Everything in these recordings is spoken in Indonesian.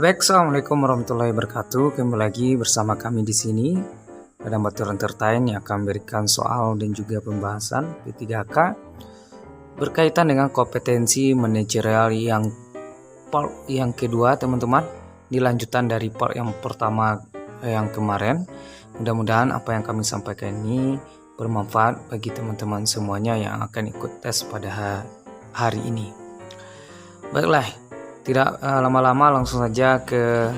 Baik, assalamualaikum warahmatullahi wabarakatuh. Kembali lagi bersama kami di sini pada Batur Entertain yang akan memberikan soal dan juga pembahasan P3K berkaitan dengan kompetensi manajerial yang part yang kedua, teman-teman. Dilanjutan dari part yang pertama yang kemarin. Mudah-mudahan apa yang kami sampaikan ini bermanfaat bagi teman-teman semuanya yang akan ikut tes pada hari ini. Baiklah. Tidak lama-lama, langsung saja ke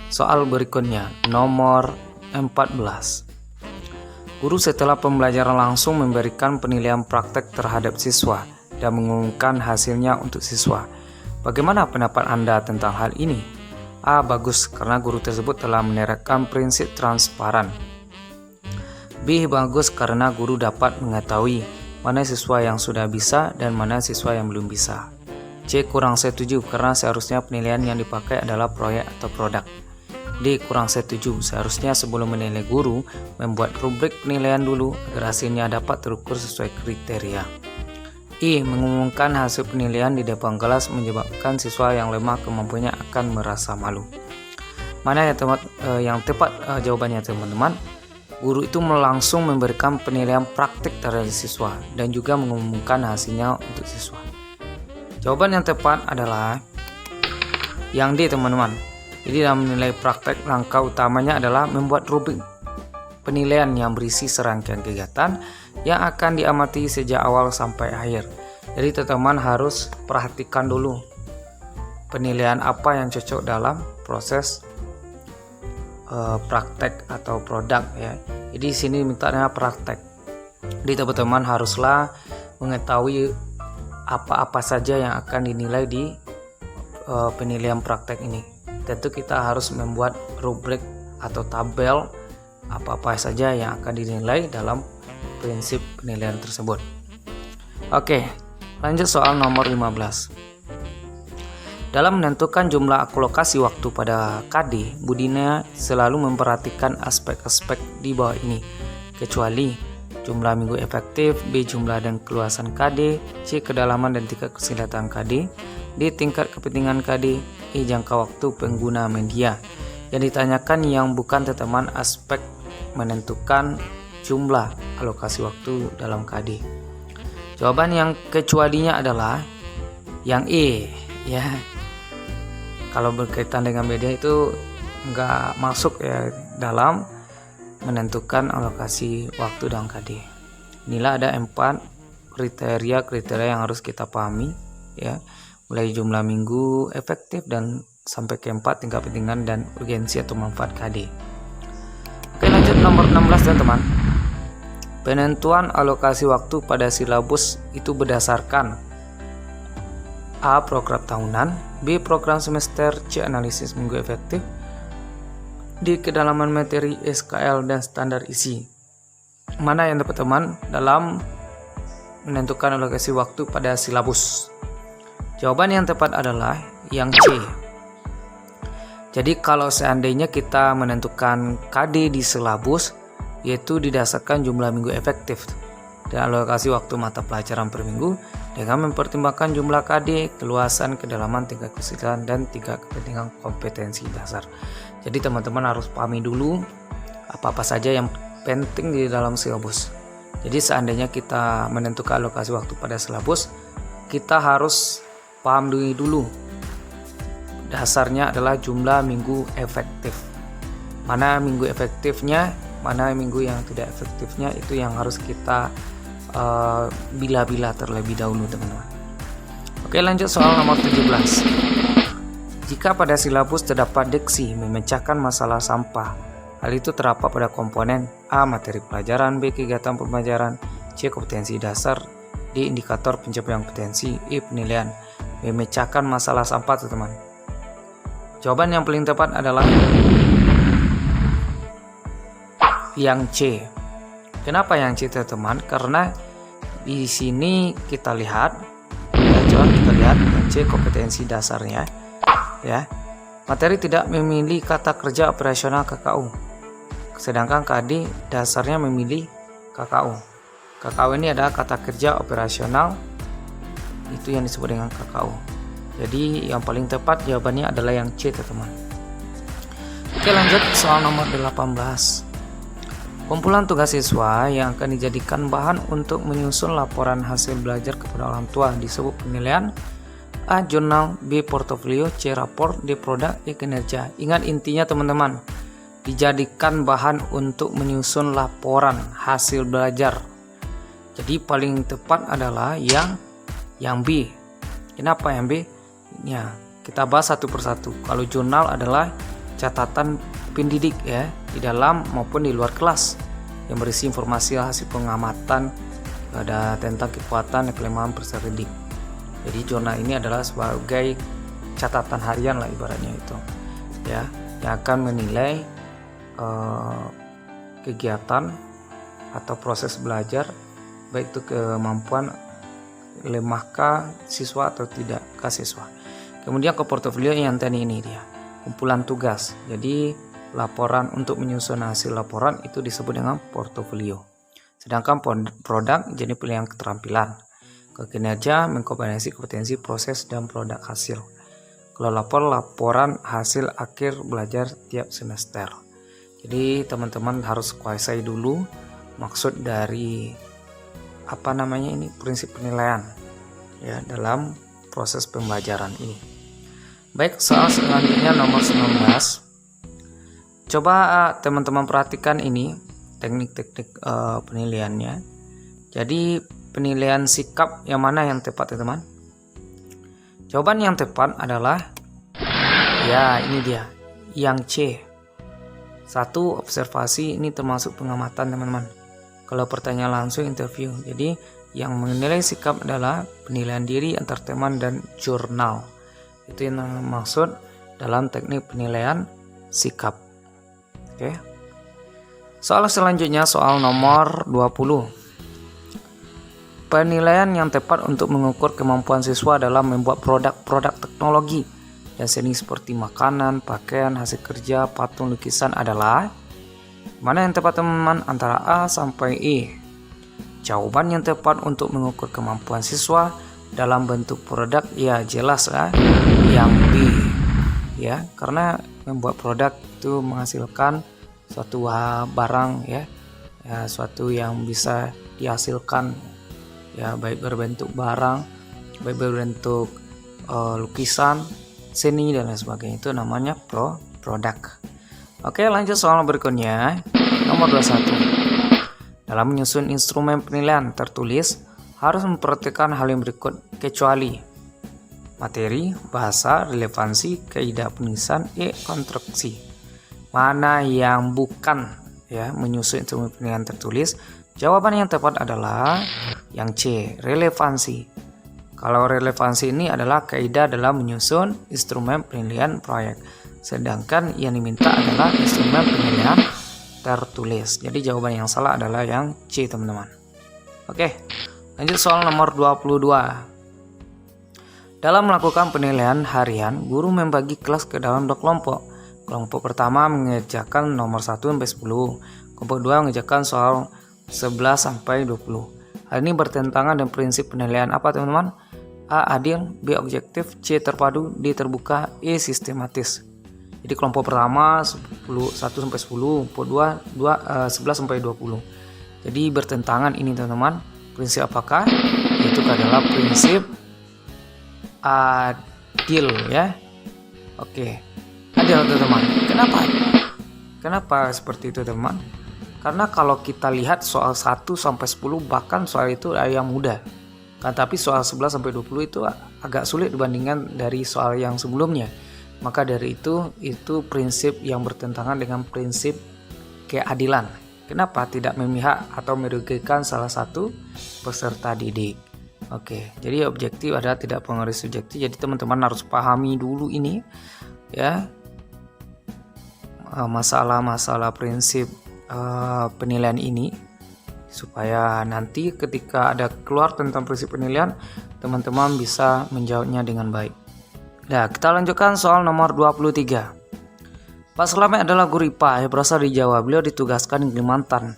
soal berikutnya, nomor 14. Guru setelah pembelajaran langsung memberikan penilaian praktek terhadap siswa dan mengumumkan hasilnya untuk siswa. Bagaimana pendapat Anda tentang hal ini? A. Bagus, karena guru tersebut telah menerapkan prinsip transparan. B. Bagus, karena guru dapat mengetahui mana siswa yang sudah bisa dan mana siswa yang belum bisa. C. Kurang setuju, karena seharusnya penilaian yang dipakai adalah proyek atau produk. D. Kurang setuju, seharusnya sebelum menilai guru membuat rubrik penilaian dulu agar hasilnya dapat terukur sesuai kriteria. E. Mengumumkan hasil penilaian di depan kelas menyebabkan siswa yang lemah kemampuannya akan merasa malu. Mana yang tepat jawabannya, teman-teman? Guru itu langsung memberikan penilaian praktik terhadap siswa dan juga mengumumkan hasilnya untuk siswa. Jawaban yang tepat adalah yang D, teman-teman. Jadi dalam menilai praktek, langkah utamanya adalah membuat rubrik penilaian yang berisi serangkaian kegiatan yang akan diamati sejak awal sampai akhir. Jadi teman-teman harus perhatikan dulu penilaian apa yang cocok dalam proses praktek atau produk ya. Jadi di sini mintanya praktek. Jadi teman-teman haruslah mengetahui apa-apa saja yang akan dinilai di penilaian praktek ini. Tentu kita harus membuat rubrik atau tabel apa-apa saja yang akan dinilai dalam prinsip penilaian tersebut. Oke, lanjut soal nomor 15. Dalam menentukan jumlah alokasi waktu pada KD, Budina selalu memperhatikan aspek-aspek di bawah ini, kecuali jumlah minggu efektif, B. jumlah dan keluasan KD, C. kedalaman dan tingkat kesulitan KD, D. tingkat kepentingan KD, E. jangka waktu pengguna media. Yang ditanyakan yang bukan teman aspek menentukan jumlah alokasi waktu dalam KD. Jawaban yang kecualinya adalah yang E ya. Kalau berkaitan dengan media itu nggak masuk ya dalam menentukan alokasi waktu dalam KD. Inilah ada 4 kriteria yang harus kita pahami ya, mulai jumlah minggu efektif dan sampai ke 4 tingkat kepentingan dan urgensi atau manfaat KD. Oke, lanjut nomor 16, teman-teman. Penentuan alokasi waktu pada silabus itu berdasarkan A. program tahunan, B. program semester, C. analisis minggu efektif, di kedalaman materi SKL dan standar isi. Mana yang tepat, teman, dalam menentukan alokasi waktu pada silabus? Jawaban yang tepat adalah yang C. Jadi kalau seandainya kita menentukan KD di silabus, yaitu didasarkan jumlah minggu efektif dan alokasi waktu mata pelajaran per minggu dengan mempertimbangkan jumlah KD, keluasan, kedalaman, tingkat kesulitan, dan tingkat kepentingan kompetensi dasar. Jadi teman-teman harus pahami dulu apa-apa saja yang penting di dalam silabus. Jadi seandainya kita menentukan alokasi waktu pada silabus, kita harus paham dulu. Dasarnya adalah jumlah minggu efektif. Mana minggu efektifnya, mana minggu yang tidak efektifnya, itu yang harus kita bila-bila terlebih dahulu, teman-teman. Oke, lanjut soal nomor 17. Jika pada silabus terdapat diksi memecahkan masalah sampah, hal itu terdapat pada komponen A. materi pelajaran, B. kegiatan pembelajaran, C. kompetensi dasar, D. indikator pencapaian kompetensi, E. penilaian. Memecahkan masalah sampah, teman-teman. Jawaban yang paling tepat adalah yang C. Kenapa yang C, teman-teman? Karena di sini kita lihat, yang C kompetensi dasarnya. Ya, materi tidak memilih kata kerja operasional KKU, sedangkan KD dasarnya memilih KKU. KKU ini adalah kata kerja operasional, itu yang disebut dengan KKU. Jadi yang paling tepat jawabannya adalah yang C, teman-teman. Oke, lanjut soal nomor 18. Kumpulan tugas siswa yang akan dijadikan bahan untuk menyusun laporan hasil belajar kepada orang tua disebut penilaian: A. Jurnal, B. Portofolio, C. Rapor, D. Produk, E. Kinerja. Ingat intinya teman-teman, dijadikan bahan untuk menyusun laporan hasil belajar. Jadi paling tepat adalah yang B. Kenapa yang B? Ya, kita bahas satu persatu. Kalau jurnal adalah catatan pendidik ya, di dalam maupun di luar kelas, yang berisi informasi hasil pengamatan pada tentang kekuatan dan kelemahan peserta didik. Jadi jurnal ini adalah sebagai catatan harian lah ibaratnya itu ya, yang akan menilai kegiatan atau proses belajar, baik itu kemampuan lemahkah siswa atau tidakkah siswa. Kemudian ke portofolio yang tadi ini dia kumpulan tugas. Jadi laporan untuk menyusun hasil laporan itu disebut dengan portofolio. Sedangkan produk jadi pilihan keterampilan. Ke kinerja mengkombinasi kompetensi proses dan produk hasil. Kalau laporan hasil akhir belajar tiap semester. Jadi teman-teman harus kuasai dulu maksud dari prinsip penilaian ya dalam proses pembelajaran ini. Baik, soal selanjutnya nomor 19. Coba teman-teman perhatikan ini teknik-teknik penilaiannya. Jadi penilaian sikap yang mana yang tepat teman-teman? Jawaban yang tepat adalah ya ini dia, yang C. 1. Observasi, ini termasuk pengamatan teman-teman. Kalau pertanyaan langsung interview. Jadi yang menilai sikap adalah penilaian diri antar teman dan jurnal. Itu yang maksud dalam teknik penilaian sikap. Oke. Soal selanjutnya soal nomor 20. Penilaian yang tepat untuk mengukur kemampuan siswa dalam membuat produk-produk teknologi dan seni seperti makanan, pakaian, hasil kerja, patung, lukisan adalah mana yang tepat teman-teman antara A sampai E? Jawaban yang tepat untuk mengukur kemampuan siswa dalam bentuk produk ya jelas ya yang B ya, karena membuat produk itu menghasilkan suatu barang ya, suatu yang bisa dihasilkan ya, baik berbentuk barang, baik berbentuk lukisan, seni dan lain sebagainya, itu namanya produk. Oke, lanjut soal berikutnya nomor 21. Dalam menyusun instrumen penilaian tertulis harus memperhatikan hal yang berikut kecuali materi, bahasa, relevansi, kaidah penulisan, konstruksi. Mana yang bukan ya menyusun instrumen penilaian tertulis? Jawaban yang tepat adalah yang C, relevansi. Kalau relevansi ini adalah kaidah dalam menyusun instrumen penilaian proyek. Sedangkan yang diminta adalah instrumen penilaian tertulis. Jadi jawaban yang salah adalah yang C teman-teman. Oke, lanjut soal nomor 22. Dalam melakukan penilaian harian, guru membagi kelas ke dalam 2 kelompok. Kelompok pertama mengerjakan nomor 1 sampai 10. Kelompok 2 mengerjakan soal 11 sampai 20. Hal ini bertentangan dengan prinsip penilaian apa teman-teman? A. Adil, B. Objektif, C. Terpadu, D. Terbuka, E. Sistematis. Jadi kelompok pertama 1 sampai 10, kelompok 2 11 sampai 20. Jadi bertentangan ini teman-teman. Prinsip apakah? Itu adalah prinsip adil ya. Oke. Adil teman-teman. Kenapa seperti itu teman? Karena kalau kita lihat soal 1 sampai 10 bahkan soal itu ada yang mudah. Kan tapi soal 11 sampai 20 itu agak sulit dibandingkan dari soal yang sebelumnya. Maka dari itu prinsip yang bertentangan dengan prinsip keadilan. Kenapa tidak memihak atau merugikan salah satu peserta didik? Oke, jadi objektif adalah tidak pengaruh subjektif. Jadi teman-teman harus pahami dulu ini ya, masalah-masalah prinsip penilaian ini, supaya nanti ketika ada keluar tentang prinsip penilaian, teman-teman bisa menjawabnya dengan baik. Nah, kita lanjutkan soal nomor 23. Pak Slamet adalah guru IPA yang berasal di Jawa. Beliau ditugaskan di Kalimantan.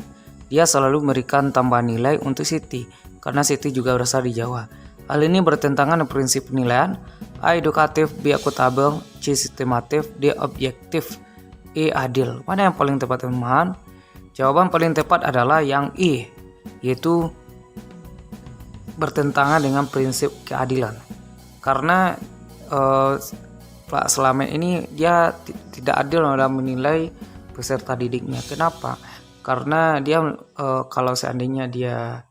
Dia selalu memberikan tambahan nilai untuk Siti karena Siti juga berasal di Jawa. Hal ini bertentangan dengan prinsip penilaian A. Edukatif, B. Akuntabel, C. Sistematif, D. Objektif, E. Adil. Mana yang paling tepat teman-teman? Jawaban paling tepat adalah yang E, yaitu bertentangan dengan prinsip keadilan. Karena selama ini dia tidak adil dalam menilai peserta didiknya. Kenapa? Karena dia kalau seandainya dia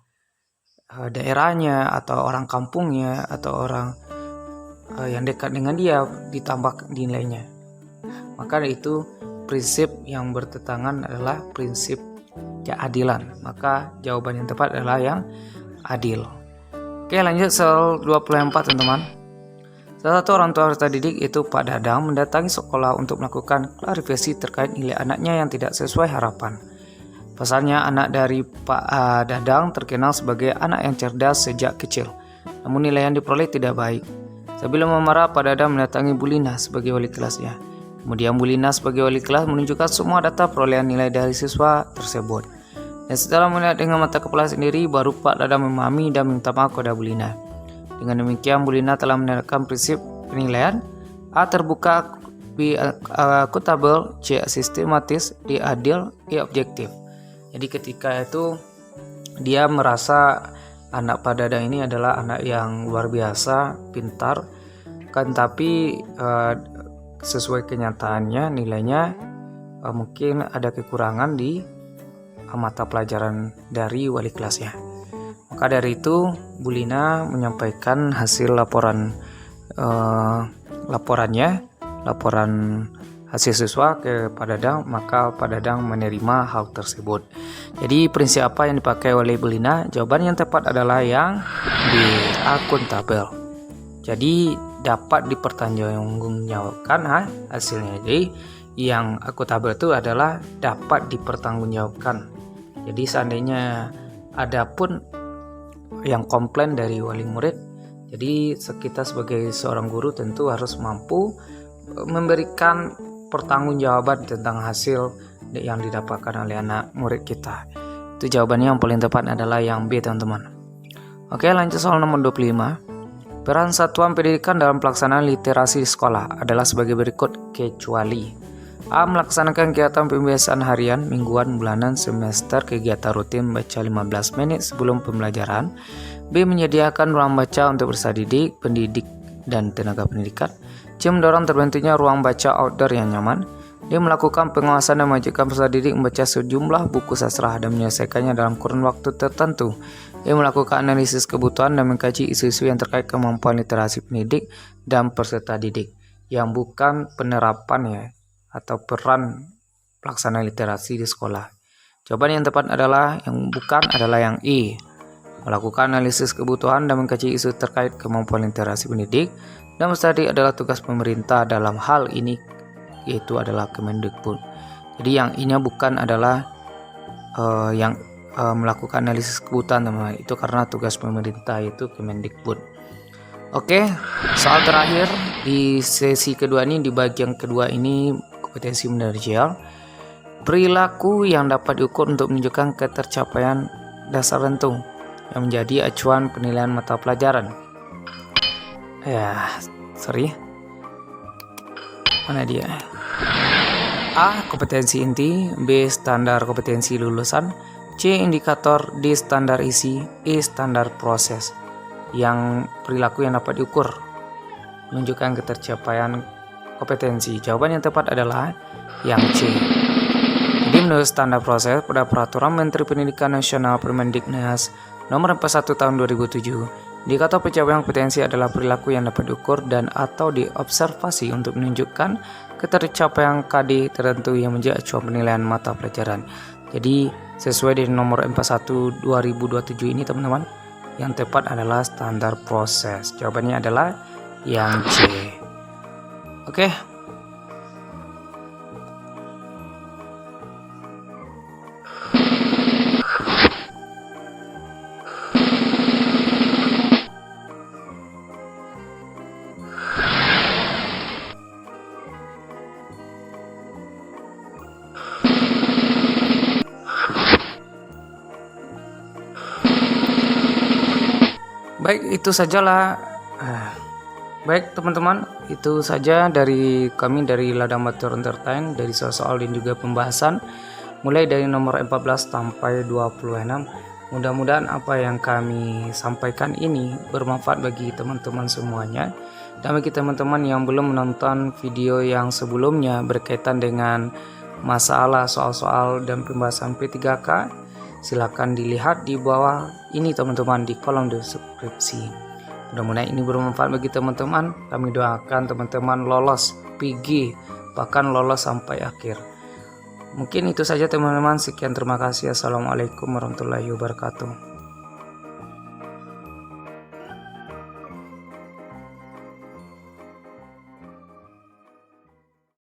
daerahnya atau orang kampungnya atau orang yang dekat dengan dia ditambah nilainya, maka itu prinsip yang bertentangan adalah prinsip keadilan. Maka jawaban yang tepat adalah yang adil. Oke, lanjut soal 24 teman-teman. Salah satu orang tua peserta didik yaitu Pak Dadang mendatangi sekolah untuk melakukan klarifikasi terkait nilai anaknya yang tidak sesuai harapan. Pasalnya anak dari Pak Dadang terkenal sebagai anak yang cerdas sejak kecil, namun nilai yang diperoleh tidak baik. Sebelum memarah, Pak Dadang mendatangi Bu Lina sebagai wali kelasnya. Kemudian Bu Lina sebagai wali kelas menunjukkan semua data perolehan nilai dari siswa tersebut. Dan setelah melihat dengan mata kepala sendiri, baru Pak Dadang memahami dan meminta maaf kepada Bu Lina. Dengan demikian, Bu Lina telah menerapkan prinsip penilaian A. Terbuka, B. Akuntabel, C. Sistematis, D. Adil, E. Objektif. Jadi ketika itu dia merasa anak Pak Dadang ini adalah anak yang luar biasa, pintar, kan tapi sesuai kenyataannya nilainya mungkin ada kekurangan di mata pelajaran dari wali kelasnya. Maka dari itu Bu Lina menyampaikan hasil laporan hasil siswa ke Pak Dadang, maka Pak Dadang menerima hal tersebut. Jadi prinsip apa yang dipakai oleh Bu Lina? Jawaban yang tepat adalah yang B. Akuntabel. Jadi dapat dipertanggungjawabkan hasilnya. Jadi yang akuntabel itu adalah dapat dipertanggungjawabkan. Jadi seandainya ada pun yang komplain dari wali murid, jadi kita sebagai seorang guru tentu harus mampu memberikan pertanggungjawaban tentang hasil yang didapatkan oleh anak murid kita. Itu jawabannya yang paling tepat adalah yang B teman-teman. Oke, lanjut soal nomor 25. Peran satuan pendidikan dalam pelaksanaan literasi di sekolah adalah sebagai berikut, kecuali A. Melaksanakan kegiatan pembiasaan harian, mingguan, bulanan, semester, kegiatan rutin membaca 15 menit sebelum pembelajaran. B. Menyediakan ruang baca untuk peserta didik, pendidik, dan tenaga pendidikan. C. Mendorong terbentuknya ruang baca outdoor yang nyaman. D. Melakukan pengawasan dan mewajibkan peserta didik membaca sejumlah buku sastra dan menyelesaikannya dalam kurun waktu tertentu. E. Melakukan analisis kebutuhan dan mengkaji isu-isu yang terkait kemampuan literasi pendidik dan peserta didik. Yang bukan penerapan ya, atau peran pelaksanaan literasi di sekolah. Jawaban yang tepat adalah yang bukan adalah yang E. Melakukan analisis kebutuhan dan mengkaji isu terkait kemampuan literasi pendidik dan peserta didik adalah tugas pemerintah dalam hal ini, yaitu adalah Kemendikbud. Jadi yang I-nya bukan adalah yang melakukan analisis kebutuhan, teman-teman. Itu karena tugas pemerintah, yaitu Kemendikbud. Oke, soal terakhir di sesi kedua ini, di bagian kedua ini kompetensi manajerial. Perilaku yang dapat diukur untuk menunjukkan ketercapaian dasar tertentu yang menjadi acuan penilaian mata pelajaran. Mana dia? A. Kompetensi inti, B. Standar kompetensi lulusan, C. Indikator, D. Standar isi, E. Standar proses. Yang perilaku yang dapat diukur menunjukkan ketercapaian kompetensi. Jawaban yang tepat adalah yang C. Jadi menurut standar proses pada Peraturan Menteri Pendidikan Nasional Permendiknas Nomor 41 Tahun 2007, indikator pencapaian kompetensi adalah perilaku yang dapat diukur dan atau diobservasi untuk menunjukkan ketercapaian KD tertentu yang menjadi acuan penilaian mata pelajaran. Jadi sesuai dengan nomor 41 2027 ini teman-teman, yang tepat adalah standar proses. Jawabannya adalah yang C. Oke. Baik, itu sajalah. Baik teman-teman, itu saja dari kami dari Ladang Batu Entertain, dari soal-soal dan juga pembahasan mulai dari nomor 14 sampai 26. Mudah-mudahan apa yang kami sampaikan ini bermanfaat bagi teman-teman semuanya. Dan bagi teman-teman yang belum menonton video yang sebelumnya berkaitan dengan masalah soal-soal dan pembahasan P3K, silakan dilihat di bawah ini teman-teman di kolom deskripsi. Mudah-mudahan ini bermanfaat bagi teman-teman. Kami doakan teman-teman lolos PG, bahkan lolos sampai akhir. Mungkin itu saja teman-teman. Sekian, terima kasih. Assalamualaikum warahmatullahi wabarakatuh.